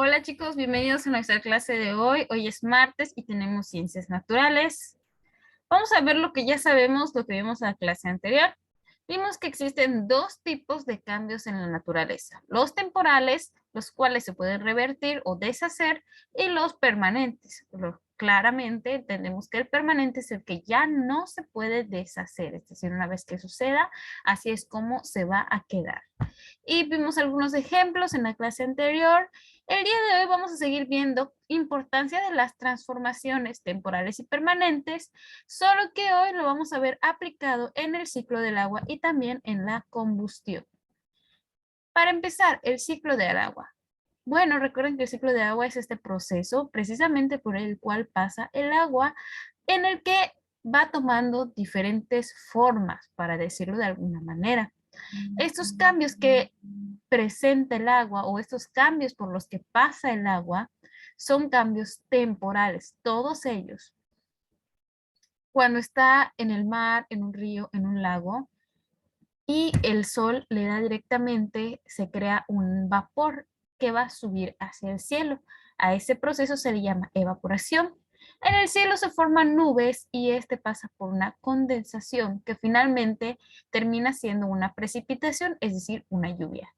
Hola chicos, bienvenidos a nuestra clase de hoy. Hoy es martes y tenemos ciencias naturales. Vamos a ver lo que ya sabemos, lo que vimos en la clase anterior. Vimos que existen dos tipos de cambios en la naturaleza. Los temporales, los cuales se pueden revertir o deshacer, y los permanentes. Claramente entendemos que el permanente es el que ya no se puede deshacer. Es decir, una vez que suceda, así es como se va a quedar. Y vimos algunos ejemplos en la clase anterior. El día de hoy vamos a seguir viendo importancia de las transformaciones temporales y permanentes, solo que hoy lo vamos a ver aplicado en el ciclo del agua y también en la combustión. Para empezar, el ciclo del agua. Bueno, recuerden que el ciclo de agua es este proceso precisamente por el cual pasa el agua, en el que va tomando diferentes formas, para decirlo de alguna manera. Estos cambios que presenta el agua o estos cambios por los que pasa el agua son cambios temporales, todos ellos. Cuando está en el mar, en un río, en un lago, y el sol le da directamente, se crea un vapor que va a subir hacia el cielo. A ese proceso se le llama evaporación. En el cielo se forman nubes y este pasa por una condensación que finalmente termina siendo una precipitación, es decir, una lluvia.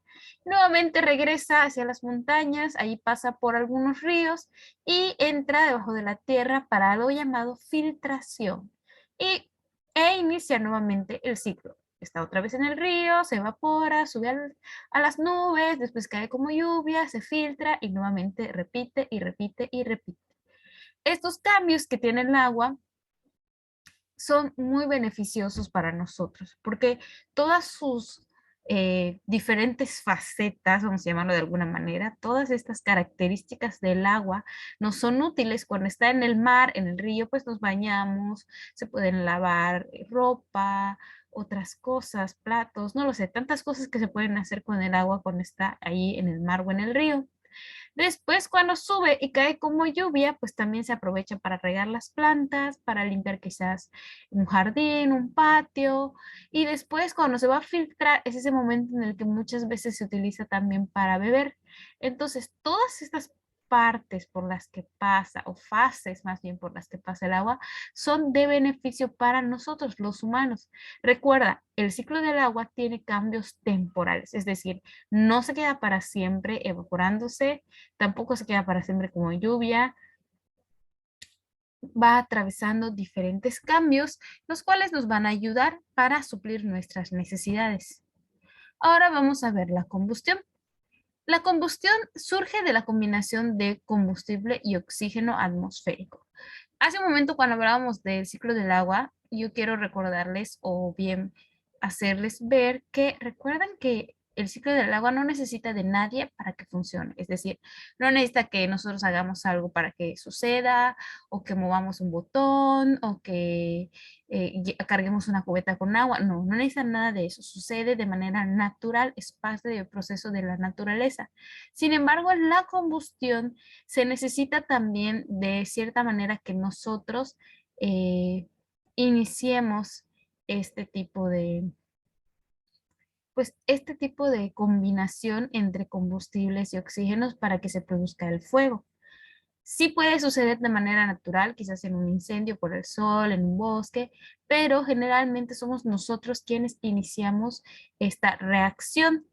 Nuevamente regresa hacia las montañas, ahí pasa por algunos ríos y entra debajo de la tierra para algo llamado filtración e inicia nuevamente el ciclo. Está otra vez en el río, se evapora, sube a las nubes, después cae como lluvia, se filtra y nuevamente repite y repite y repite. Estos cambios que tiene el agua son muy beneficiosos para nosotros porque todas sus diferentes facetas, vamos a llamarlo de alguna manera, todas estas características del agua nos son útiles cuando está en el mar, en el río, pues nos bañamos, se pueden lavar ropa, otras cosas, platos, no lo sé, tantas cosas que se pueden hacer con el agua cuando está ahí en el mar o en el río. Después, cuando sube y cae como lluvia, pues también se aprovecha para regar las plantas, para limpiar quizás un jardín, un patio. Y después, cuando se va a filtrar, es ese momento en el que muchas veces se utiliza también para beber. Entonces, todas estas partes por las que pasa, o fases más bien por las que pasa el agua, son de beneficio para nosotros, los humanos. Recuerda, el ciclo del agua tiene cambios temporales, es decir, no se queda para siempre evaporándose, tampoco se queda para siempre como lluvia, va atravesando diferentes cambios, los cuales nos van a ayudar para suplir nuestras necesidades. Ahora vamos a ver la combustión. La combustión surge de la combinación de combustible y oxígeno atmosférico. Hace un momento cuando hablábamos del ciclo del agua, yo quiero recordarles o bien hacerles ver que recuerdan que el ciclo del agua no necesita de nadie para que funcione. Es decir, no necesita que nosotros hagamos algo para que suceda, o que movamos un botón, o que carguemos una cubeta con agua. No, no necesita nada de eso. Sucede de manera natural, es parte del proceso de la naturaleza. Sin embargo, en la combustión se necesita también de cierta manera que nosotros eh, iniciemos este tipo de, pues este tipo de combinación entre combustibles y oxígenos para que se produzca el fuego. Sí puede suceder de manera natural, quizás en un incendio por el sol, en un bosque, pero generalmente somos nosotros quienes iniciamos esta reacción.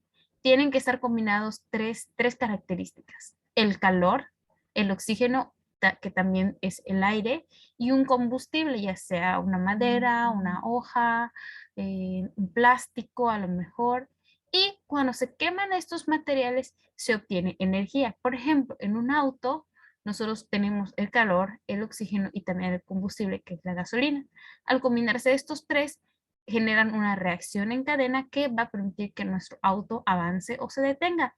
Tienen que estar combinados tres características: el calor, el oxígeno, que también es el aire, y un combustible, ya sea una madera, una hoja, un plástico a lo mejor. Y cuando se queman estos materiales, se obtiene energía. Por ejemplo, en un auto, nosotros tenemos el calor, el oxígeno y también el combustible, que es la gasolina. Al combinarse estos tres, generan una reacción en cadena que va a permitir que nuestro auto avance o se detenga.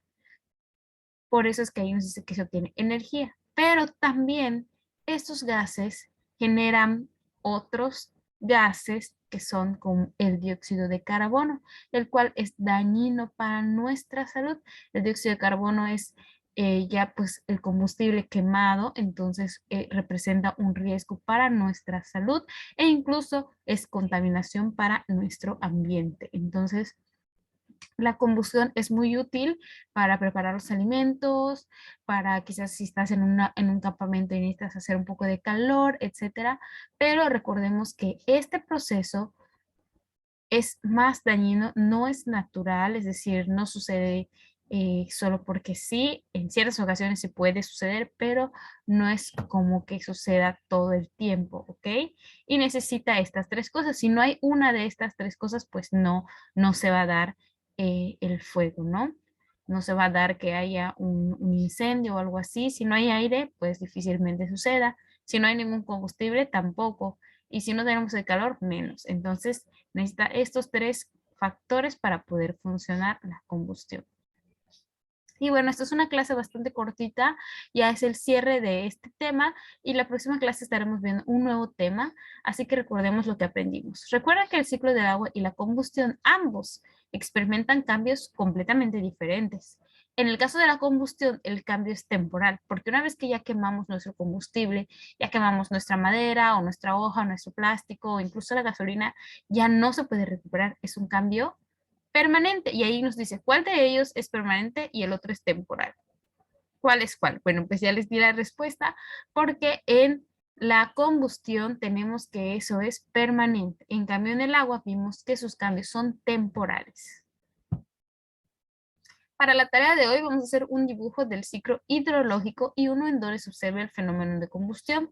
Por eso es que ahí nos dice que se obtiene energía. Pero también estos gases generan otros gases que son como el dióxido de carbono, el cual es dañino para nuestra salud. El dióxido de carbono es ya pues el combustible quemado, entonces representa un riesgo para nuestra salud e incluso es contaminación para nuestro ambiente. Entonces, La combustión es muy útil para preparar los alimentos, para quizás si estás en un campamento y necesitas hacer un poco de calor, etcétera. Pero recordemos que este proceso es más dañino, no es natural, es decir, no sucede solo porque sí, en ciertas ocasiones sí puede suceder, pero no es como que suceda todo el tiempo, ¿ok? Y necesita estas tres cosas. Si no hay una de estas tres cosas, pues no se va a dar el fuego, ¿no? No se va a dar que haya un incendio o algo así. Si no hay aire, pues difícilmente suceda. Si no hay ningún combustible, tampoco. Y si no tenemos el calor, menos. Entonces, necesita estos tres factores para poder funcionar la combustión. Y bueno, esta es una clase bastante cortita, ya es el cierre de este tema y la próxima clase estaremos viendo un nuevo tema, así que recordemos lo que aprendimos. Recuerda que el ciclo del agua y la combustión ambos experimentan cambios completamente diferentes. En el caso de la combustión, el cambio es temporal, porque una vez que ya quemamos nuestro combustible, ya quemamos nuestra madera o nuestra hoja, o nuestro plástico o incluso la gasolina, ya no se puede recuperar, es un cambio permanente. Y ahí nos dice cuál de ellos es permanente y el otro es temporal. ¿Cuál es cuál? Bueno, pues ya les di la respuesta porque en la combustión tenemos que eso es permanente. En cambio, en el agua vimos que sus cambios son temporales. Para la tarea de hoy vamos a hacer un dibujo del ciclo hidrológico y uno en donde se observe el fenómeno de combustión.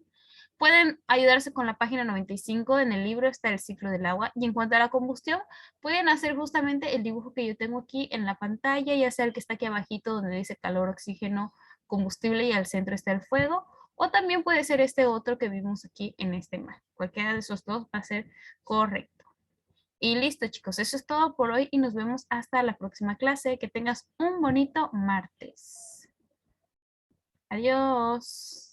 Pueden ayudarse con la página 95, en el libro está el ciclo del agua, y en cuanto a la combustión, pueden hacer justamente el dibujo que yo tengo aquí en la pantalla, ya sea el que está aquí abajito donde dice calor, oxígeno, combustible y al centro está el fuego, o también puede ser este otro que vimos aquí en este mar. Cualquiera de esos dos va a ser correcto. Y listo, chicos, eso es todo por hoy y nos vemos hasta la próxima clase. Que tengas un bonito martes. Adiós.